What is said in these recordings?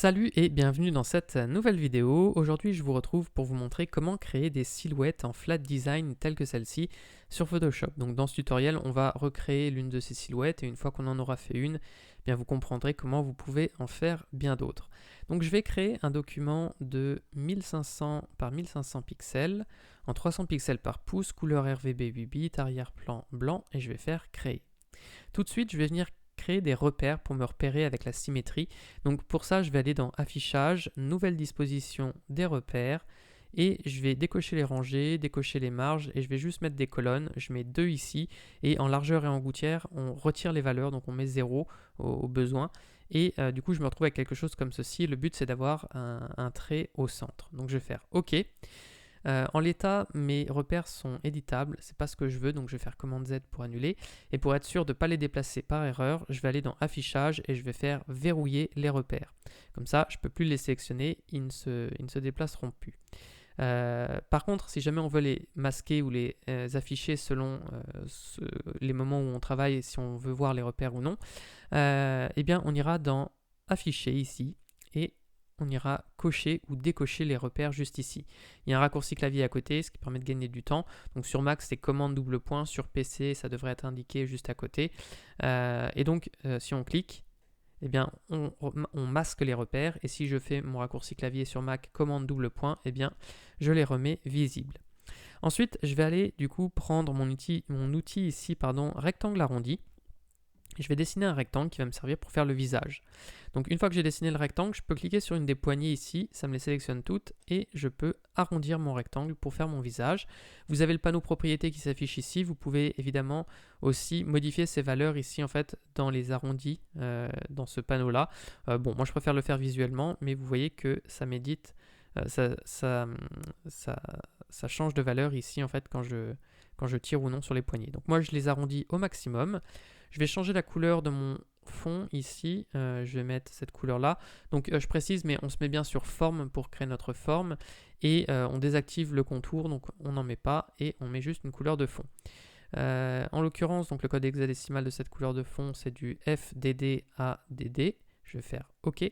Salut et bienvenue dans cette nouvelle vidéo. Aujourd'hui, je vous retrouve pour vous montrer comment créer des silhouettes en flat design telles que celle-ci sur Photoshop. Donc dans ce tutoriel, on va recréer l'une de ces silhouettes et une fois qu'on en aura fait une, bien vous comprendrez comment vous pouvez en faire bien d'autres. Donc je vais créer un document de 1500 par 1500 pixels en 300 pixels par pouce, couleur RGB 8 bits, arrière-plan blanc et je vais faire créer. Tout de suite, je vais venir créer des repères pour me repérer avec la symétrie. Donc pour ça, je vais aller dans Affichage, Nouvelle disposition des repères et je vais décocher les rangées, décocher les marges et je vais juste mettre des colonnes. Je mets 2 ici et en largeur et en gouttière, on retire les valeurs, donc on met 0 au besoin. Et du coup, je me retrouve avec quelque chose comme ceci. Le but, c'est d'avoir un trait au centre. Donc je vais faire OK. En l'état, mes repères sont éditables, c'est pas ce que je veux, donc je vais faire commande Z pour annuler. Et pour être sûr de ne pas les déplacer par erreur, je vais aller dans Affichage et je vais faire verrouiller les repères. Comme ça, je ne peux plus les sélectionner, ils ne se déplaceront plus. Par contre, si jamais on veut les masquer ou les afficher selon les moments où on travaille, si on veut voir les repères ou non, eh bien on ira dans Afficher ici et on ira cocher ou décocher les repères juste ici. Il y a un raccourci clavier à côté, ce qui permet de gagner du temps. Donc sur Mac, c'est commande double point. Sur PC, ça devrait être indiqué juste à côté. Et donc, si on clique, eh bien, on masque les repères. Et si je fais mon raccourci clavier sur Mac, commande double point, eh bien, je les remets visibles. Ensuite, je vais aller du coup prendre mon outil ici, rectangle arrondi. Je vais dessiner un rectangle qui va me servir pour faire le visage. Donc une fois que j'ai dessiné le rectangle, je peux cliquer sur une des poignées ici, ça me les sélectionne toutes et je peux arrondir mon rectangle pour faire mon visage. Vous avez le panneau propriété qui s'affiche ici, vous pouvez évidemment aussi modifier ces valeurs ici en fait dans les arrondis dans ce panneau là. Bon, moi je préfère le faire visuellement, mais vous voyez que ça m'édite, ça change de valeur ici en fait quand je tire ou non sur les poignées. Donc moi je les arrondis au maximum. Je vais changer la couleur de mon fond ici, je vais mettre cette couleur là. Donc je précise, mais on se met bien sur forme pour créer notre forme et on désactive le contour, donc on n'en met pas et on met juste une couleur de fond. En l'occurrence, donc le code hexadécimal de cette couleur de fond, c'est du FDD-ADD. Je vais faire OK.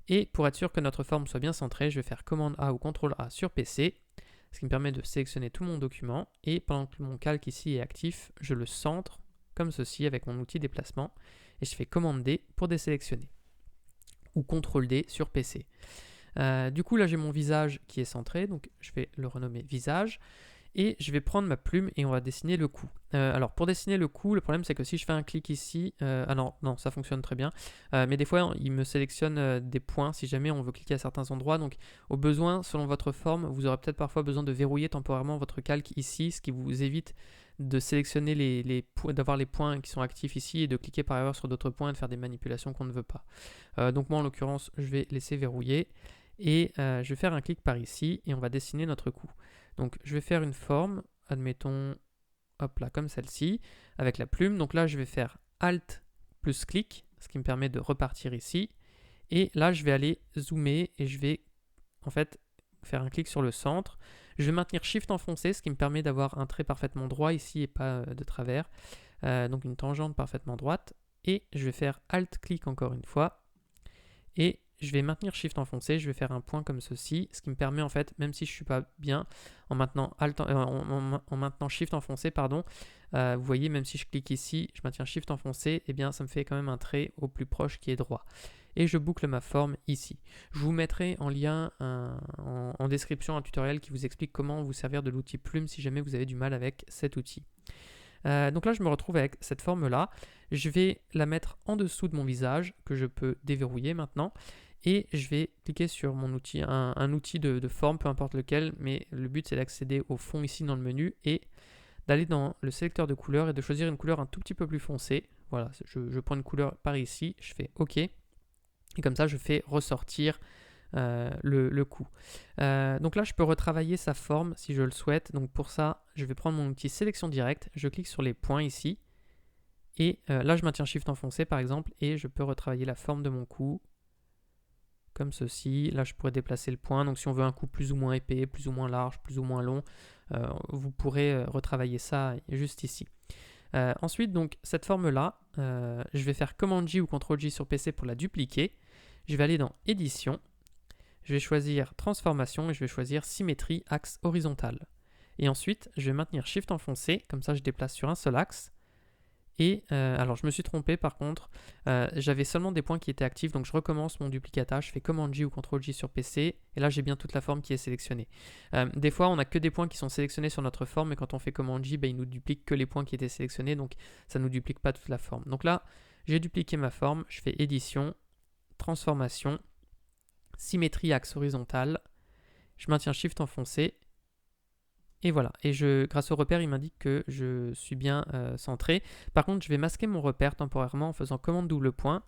Et pour être sûr que notre forme soit bien centrée, je vais faire commande A ou CTRL A sur PC, ce qui me permet de sélectionner tout mon document. Et pendant que mon calque ici est actif, je le centre comme ceci avec mon outil déplacement et je fais commande D pour désélectionner ou CTRL D sur PC. Du coup là j'ai mon visage qui est centré, donc je vais le renommer visage et je vais prendre ma plume et on va dessiner le cou. Alors pour dessiner le cou, le problème c'est que si je fais un clic ici, non ça fonctionne très bien, mais des fois il me sélectionne des points si jamais on veut cliquer à certains endroits, donc au besoin, selon votre forme, vous aurez peut-être parfois besoin de verrouiller temporairement votre calque ici, ce qui vous évite de sélectionner d'avoir les points qui sont actifs ici et de cliquer par erreur sur d'autres points et de faire des manipulations qu'on ne veut pas. Donc moi en l'occurrence je vais laisser verrouiller et je vais faire un clic par ici et on va dessiner notre cou. Donc je vais faire une forme, admettons, hop là, comme celle-ci, avec la plume. Donc là je vais faire Alt plus clic, ce qui me permet de repartir ici. Et là je vais aller zoomer et je vais en fait faire un clic sur le centre. Je vais maintenir Shift enfoncé, ce qui me permet d'avoir un trait parfaitement droit ici et pas de travers. Donc une tangente parfaitement droite. Et je vais faire Alt-clic encore une fois. Et je vais maintenir Shift enfoncé, je vais faire un point comme ceci, ce qui me permet en fait, même si je ne suis pas bien, en maintenant, en maintenant Shift enfoncé, vous voyez, même si je clique ici, je maintiens Shift enfoncé, et bien ça me fait quand même un trait au plus proche qui est droit. Et je boucle ma forme ici. Je vous mettrai en lien en description un tutoriel qui vous explique comment vous servir de l'outil plume si jamais vous avez du mal avec cet outil. Donc là je me retrouve avec cette forme là, je vais la mettre en dessous de mon visage que je peux déverrouiller maintenant et je vais cliquer sur mon outil, un outil de forme, peu importe lequel, mais le but c'est d'accéder au fond ici dans le menu et d'aller dans le sélecteur de couleurs et de choisir une couleur un tout petit peu plus foncée. Voilà, je prends une couleur par ici, je fais OK et comme ça je fais ressortir le cou. Donc là je peux retravailler sa forme si je le souhaite. Donc pour ça je vais prendre mon outil sélection directe, je clique sur les points ici et là je maintiens Shift enfoncé par exemple et je peux retravailler la forme de mon cou comme ceci. Là je pourrais déplacer le point, donc si on veut un cou plus ou moins épais, plus ou moins large, plus ou moins long, vous pourrez retravailler ça juste ici. Ensuite donc cette forme là je vais faire commande J ou CTRL J sur PC pour la dupliquer. Je vais aller dans Édition, je vais choisir Transformation et je vais choisir Symétrie, axe horizontal. Et ensuite, je vais maintenir Shift enfoncé, comme ça je déplace sur un seul axe. Et alors je me suis trompé par contre, j'avais seulement des points qui étaient actifs, donc je recommence mon duplicata, je fais Command J ou Ctrl J sur PC, et là j'ai bien toute la forme qui est sélectionnée. Des fois on n'a que des points qui sont sélectionnés sur notre forme, et quand on fait Command J, il nous duplique que les points qui étaient sélectionnés, donc ça ne nous duplique pas toute la forme. Donc là, j'ai dupliqué ma forme, je fais Édition, Transformation, Symétrie axe horizontal, je maintiens Shift enfoncé, et voilà, et grâce au repère, il m'indique que je suis bien centré. Par contre, je vais masquer mon repère temporairement en faisant commande double point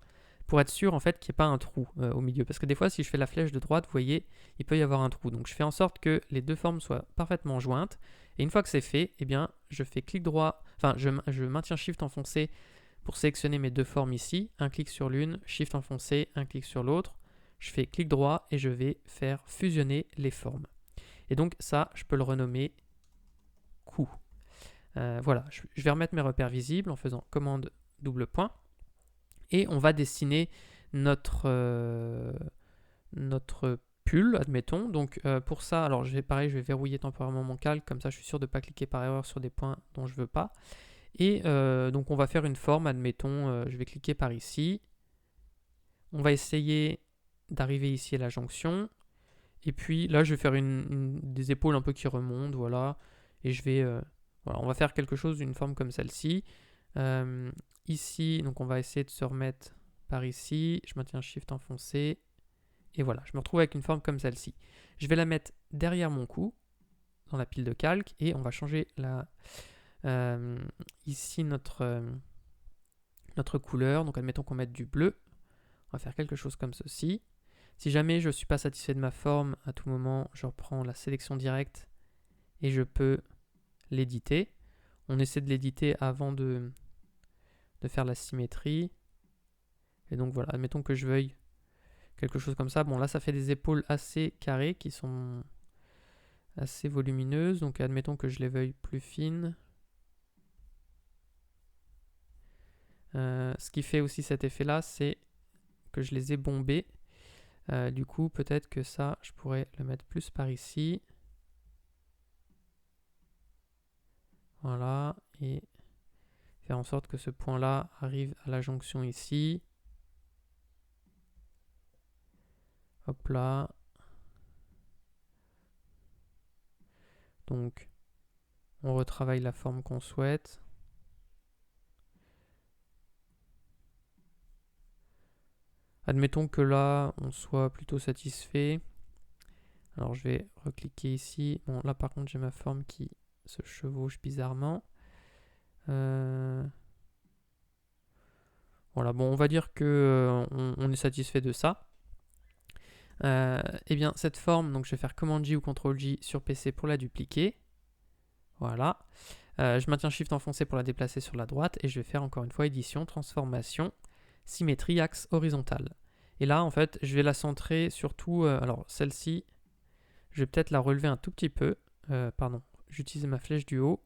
pour être sûr en fait qu'il n'y ait pas un trou au milieu. Parce que des fois, si je fais la flèche de droite, vous voyez, il peut y avoir un trou. Donc je fais en sorte que les deux formes soient parfaitement jointes. Et une fois que c'est fait, eh bien, je fais clic droit, enfin, je maintiens Shift enfoncé pour sélectionner mes deux formes ici. Un clic sur l'une, Shift enfoncé, un clic sur l'autre. Je fais clic droit et je vais faire fusionner les formes. Et donc ça, je peux le renommer coup. Voilà, je vais remettre mes repères visibles en faisant commande double point. Et on va dessiner notre pull, admettons. Donc pour ça, alors je vais verrouiller temporairement mon calque, comme ça je suis sûr de ne pas cliquer par erreur sur des points dont je ne veux pas. Et donc on va faire une forme, admettons, je vais cliquer par ici. On va essayer d'arriver ici à la jonction. Et puis là, je vais faire des épaules un peu qui remontent, voilà. Et je vais, voilà, on va faire quelque chose d'une forme comme celle-ci. Ici, donc on va essayer de se remettre par ici. Je maintiens Shift enfoncé. Et voilà, je me retrouve avec une forme comme celle-ci. Je vais la mettre derrière mon cou, dans la pile de calque, et on va changer ici notre couleur. Donc admettons qu'on mette du bleu. On va faire quelque chose comme ceci. Si jamais je ne suis pas satisfait de ma forme, à tout moment, je reprends la sélection directe et je peux l'éditer. On essaie de l'éditer avant de faire la symétrie. Et donc voilà, admettons que je veuille quelque chose comme ça. Bon, là, ça fait des épaules assez carrées qui sont assez volumineuses. Donc admettons que je les veuille plus fines. Ce qui fait aussi cet effet-là, c'est que je les ai bombées. Du coup, peut-être que ça, je pourrais le mettre plus par ici. Voilà, et faire en sorte que ce point-là arrive à la jonction ici. Hop là. Donc, on retravaille la forme qu'on souhaite. Admettons que là, on soit plutôt satisfait. Alors, je vais recliquer ici. Bon, là, par contre, j'ai ma forme qui se chevauche bizarrement. Voilà, bon, on va dire que on est satisfait de ça. Eh bien, cette forme, donc je vais faire Command J ou Ctrl J sur PC pour la dupliquer. Voilà. Je maintiens Shift enfoncé pour la déplacer sur la droite et je vais faire encore une fois Édition, Transformation, Symétrie, axe horizontal. Et là, en fait, je vais la centrer surtout, alors celle-ci, je vais peut-être la relever un tout petit peu. Pardon, j'utilise ma flèche du haut.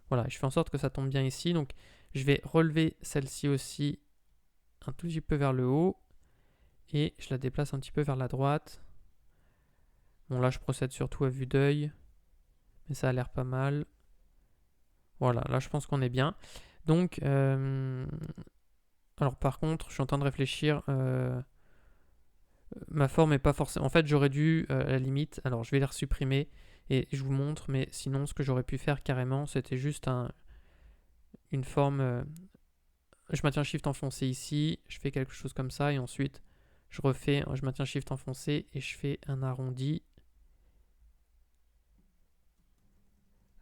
Voilà, je fais en sorte que ça tombe bien ici. Donc, je vais relever celle-ci aussi un tout petit peu vers le haut. Et je la déplace un petit peu vers la droite. Bon, là, je procède surtout à vue d'œil. Mais ça a l'air pas mal. Voilà, là, je pense qu'on est bien. Donc, alors par contre, je suis en train de réfléchir. Ma forme n'est pas forcément... En fait, j'aurais dû, à la limite... Alors, je vais les supprimer et je vous montre. Mais sinon, ce que j'aurais pu faire carrément, c'était juste une forme... je maintiens Shift enfoncé ici. Je fais quelque chose comme ça. Et ensuite, je maintiens Shift enfoncé et je fais un arrondi.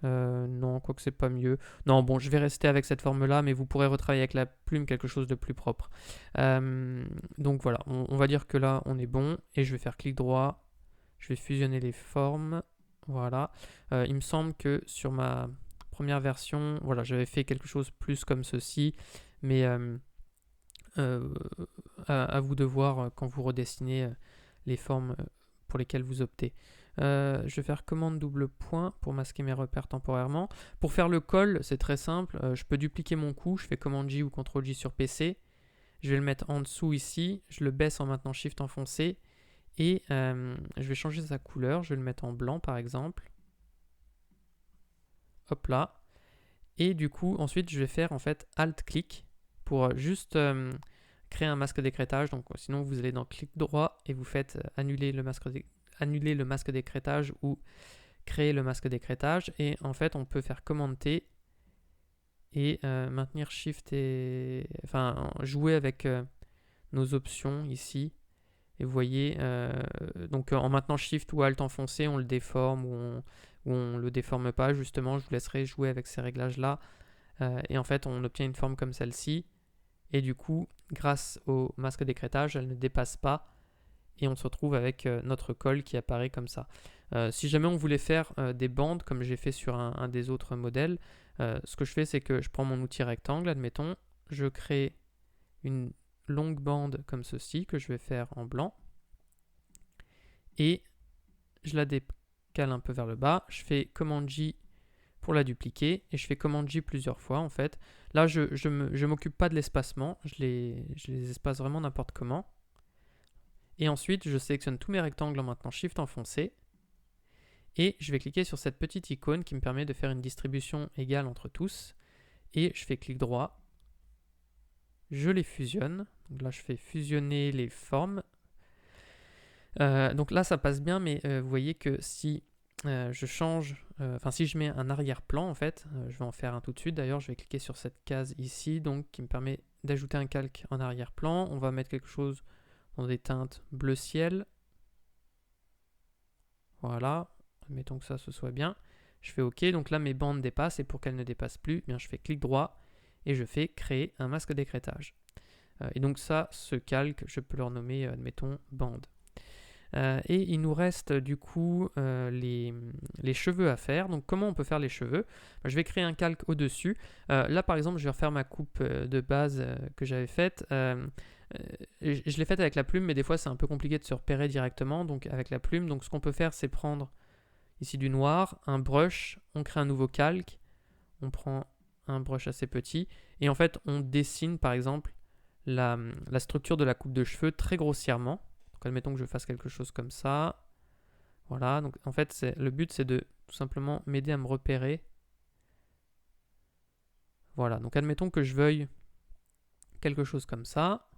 Non, quoique c'est pas mieux. Non, bon, je vais rester avec cette forme-là, mais vous pourrez retravailler avec la plume quelque chose de plus propre. Donc voilà, on va dire que là, on est bon. Et je vais faire clic droit. Je vais fusionner les formes. Voilà. Il me semble que sur ma première version, voilà, j'avais fait quelque chose plus comme ceci. Mais à vous de voir quand vous redessinez les formes pour lesquelles vous optez. Je vais faire commande double point pour masquer mes repères temporairement. Pour faire le col, c'est très simple. Je peux dupliquer mon coup. Je fais commande J ou CTRL J sur PC. Je vais le mettre en dessous ici, je le baisse en maintenant Shift enfoncé et je vais changer sa couleur, je vais le mettre en blanc par exemple. Hop là. Et du coup, ensuite, je vais faire en fait Alt-clic pour juste créer un masque d'écrêtage. Donc sinon, vous allez dans clic droit et vous faites annuler le masque d'écrêtage ou créer le masque d'écrêtage. Et en fait, on peut faire Command T et maintenir Shift et... Enfin, jouer avec nos options ici. Et vous voyez, donc en maintenant Shift ou Alt enfoncé, on le déforme ou on le déforme pas. Justement, je vous laisserai jouer avec ces réglages-là. Et en fait, on obtient une forme comme celle-ci. Et du coup, grâce au masque d'écrêtage, elle ne dépasse pas. Et on se retrouve avec notre col qui apparaît comme ça. Si jamais on voulait faire des bandes, comme j'ai fait sur un des autres modèles, ce que je fais, c'est que je prends mon outil rectangle, admettons, je crée une longue bande comme ceci, que je vais faire en blanc. Et je la décale un peu vers le bas. Je fais Command J pour la dupliquer et je fais Command J plusieurs fois en fait. Là, je m'occupe pas de l'espacement, je les espace vraiment n'importe comment. Et ensuite, je sélectionne tous mes rectangles en maintenant Shift enfoncé. Et je vais cliquer sur cette petite icône qui me permet de faire une distribution égale entre tous. Et je fais clic droit. Je les fusionne. Donc là, je fais fusionner les formes. Donc là, ça passe bien, mais vous voyez que si je change, si je mets un arrière-plan, en fait, je vais en faire un tout de suite. D'ailleurs, je vais cliquer sur cette case ici, donc qui me permet d'ajouter un calque en arrière-plan. On va mettre quelque chose dans des teintes bleu ciel. Voilà, mettons que ça se soit bien. Je fais OK, donc là mes bandes dépassent et pour qu'elles ne dépassent plus, eh bien, je fais clic droit et je fais créer un masque d'écrêtage. Et donc ça, ce calque, je peux le renommer, admettons, bande. Et il nous reste du coup les cheveux à faire. Donc comment on peut faire les cheveux? Je vais créer un calque au-dessus. Là par exemple, je vais refaire ma coupe de base que j'avais faite. Je l'ai faite avec la plume, mais des fois c'est un peu compliqué de se repérer directement. Donc avec la plume, donc ce qu'on peut faire, c'est prendre ici du noir, un brush, on crée un nouveau calque, on prend un brush assez petit, et en fait on dessine par exemple la structure de la coupe de cheveux très grossièrement. Donc admettons que je fasse quelque chose comme ça. Voilà, donc en fait le but c'est de tout simplement m'aider à me repérer. Voilà, donc admettons que je veuille quelque chose comme ça.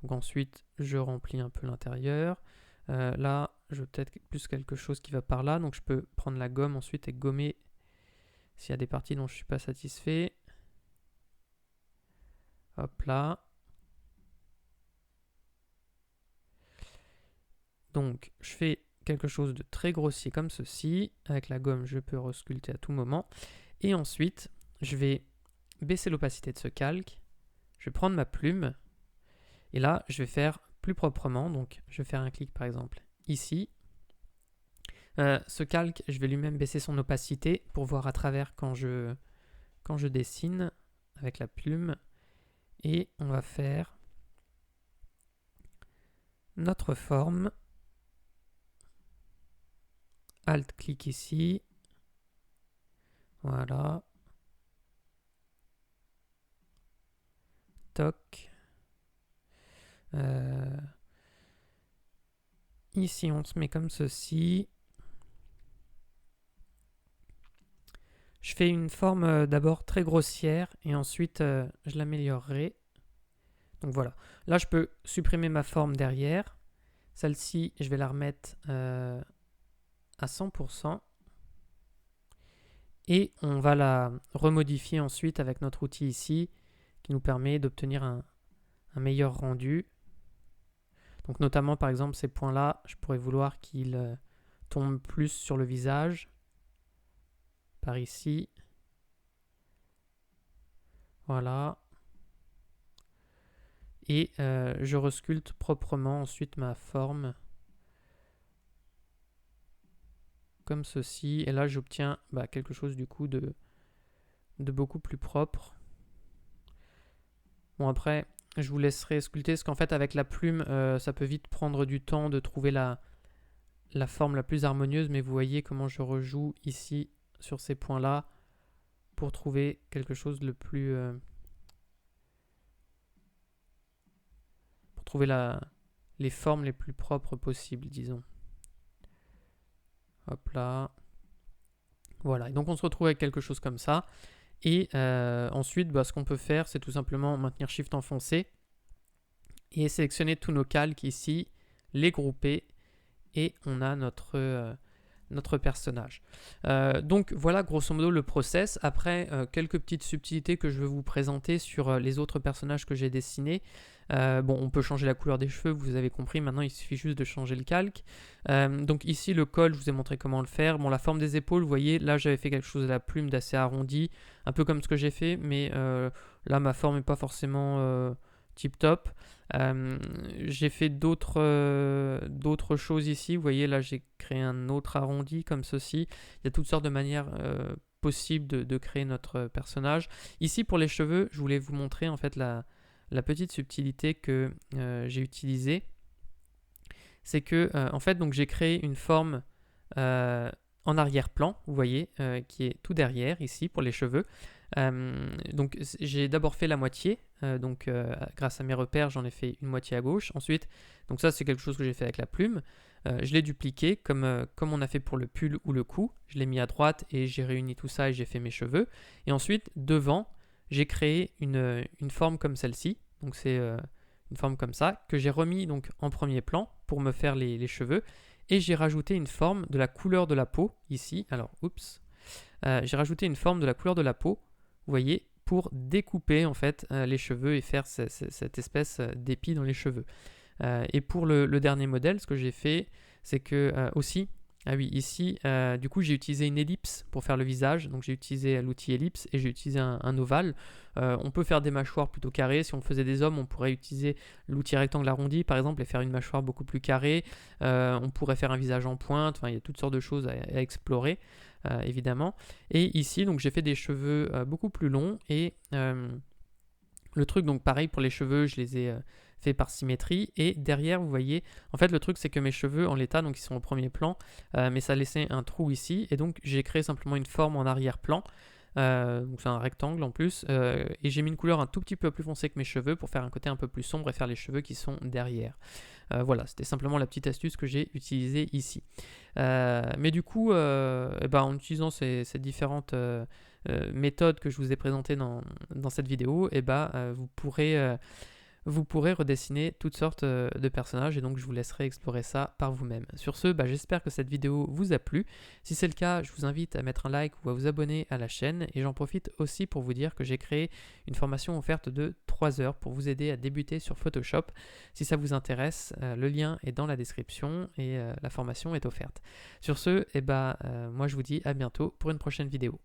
Donc ensuite je remplis un peu l'intérieur. Là je veux peut-être plus quelque chose qui va par là. Donc je peux prendre la gomme ensuite et gommer s'il y a des parties dont je ne suis pas satisfait. Hop là. Donc je fais quelque chose de très grossier comme ceci. Avec la gomme je peux resculpter à tout moment. Et ensuite je vais baisser l'opacité de ce calque. Je vais prendre ma plume. Et là je vais faire plus proprement. Donc je vais faire un clic par exemple ici. Ce calque, je vais lui-même baisser son opacité pour voir à travers quand je dessine avec la plume. Et on va faire notre forme. Alt-clic ici. Voilà. Toc. Ici, on se met comme ceci. Je fais une forme d'abord très grossière et ensuite je l'améliorerai. Donc voilà. Là, je peux supprimer ma forme derrière. Celle-ci, je vais la remettre à 100%. Et on va la remodifier ensuite avec notre outil ici qui nous permet d'obtenir un meilleur rendu. Donc notamment par exemple ces points-là, je pourrais vouloir qu'ils tombent plus sur le visage. Par ici. Voilà. Et je resculpte proprement ensuite ma forme. Comme ceci. Et là j'obtiens quelque chose du coup de beaucoup plus propre. Bon après, je vous laisserai sculpter parce qu'en fait avec la plume, ça peut vite prendre du temps de trouver la forme la plus harmonieuse. Mais vous voyez comment je rejoue ici sur ces points-là pour trouver quelque chose le plus trouver les formes les plus propres possibles, disons. Hop là. Voilà, et donc on se retrouve avec quelque chose comme ça. Et ensuite, ce qu'on peut faire, c'est tout simplement maintenir Shift enfoncé et sélectionner tous nos calques ici, les grouper, et on a notre personnage. Donc voilà grosso modo le process. Après, quelques petites subtilités que je vais vous présenter sur les autres personnages que j'ai dessinés. On peut changer la couleur des cheveux, vous avez compris, maintenant il suffit juste de changer le calque. Donc ici le col, je vous ai montré comment le faire. Bon, la forme des épaules, vous voyez, là j'avais fait quelque chose de la plume d'assez arrondi, un peu comme ce que j'ai fait, mais là ma forme n'est pas forcément tip top. J'ai fait d'autres choses ici, vous voyez là j'ai créé un autre arrondi comme ceci. Il y a toutes sortes de manières possibles de créer notre personnage. Ici pour les cheveux, je voulais vous montrer en fait la petite subtilité que j'ai utilisée. C'est que en fait donc j'ai créé une forme en arrière-plan, vous voyez, qui est tout derrière ici pour les cheveux. Donc j'ai d'abord fait la moitié, grâce à mes repères j'en ai fait une moitié à gauche. Ensuite, donc ça c'est quelque chose que j'ai fait avec la plume, je l'ai dupliqué comme on a fait pour le pull ou le cou, je l'ai mis à droite et j'ai réuni tout ça et j'ai fait mes cheveux. Et ensuite devant j'ai créé une forme comme celle-ci, donc c'est une forme comme ça que j'ai remis donc en premier plan pour me faire les cheveux, et j'ai rajouté une forme de la couleur de la peau ici. Alors oups, j'ai rajouté une forme de la couleur de la peau, vous voyez, pour découper en fait les cheveux et faire cette espèce d'épi dans les cheveux. Et pour le dernier modèle, ce que j'ai fait, c'est que aussi, ah oui, ici, du coup, j'ai utilisé une ellipse pour faire le visage. Donc j'ai utilisé l'outil ellipse et j'ai utilisé un ovale. On peut faire des mâchoires plutôt carrées. Si on faisait des hommes, on pourrait utiliser l'outil rectangle arrondi, par exemple, et faire une mâchoire beaucoup plus carrée. On pourrait faire un visage en pointe. Enfin, il y a toutes sortes de choses à explorer. Évidemment. Et ici, donc j'ai fait des cheveux beaucoup plus longs, et le truc, donc pareil pour les cheveux, je les ai fait par symétrie, et derrière, vous voyez, en fait le truc c'est que mes cheveux en l'état, donc ils sont au premier plan, mais ça laissait un trou ici, et donc j'ai créé simplement une forme en arrière-plan. Donc c'est un rectangle en plus, et j'ai mis une couleur un tout petit peu plus foncée que mes cheveux pour faire un côté un peu plus sombre et faire les cheveux qui sont derrière. Voilà, c'était simplement la petite astuce que j'ai utilisée ici. Mais du coup, en utilisant ces différentes méthodes que je vous ai présentées dans cette vidéo, vous pourrez redessiner toutes sortes de personnages, et donc je vous laisserai explorer ça par vous-même. Sur ce, j'espère que cette vidéo vous a plu. Si c'est le cas, je vous invite à mettre un like ou à vous abonner à la chaîne, et j'en profite aussi pour vous dire que j'ai créé une formation offerte de 3 heures pour vous aider à débuter sur Photoshop. Si ça vous intéresse, le lien est dans la description et la formation est offerte. Sur ce, moi je vous dis à bientôt pour une prochaine vidéo.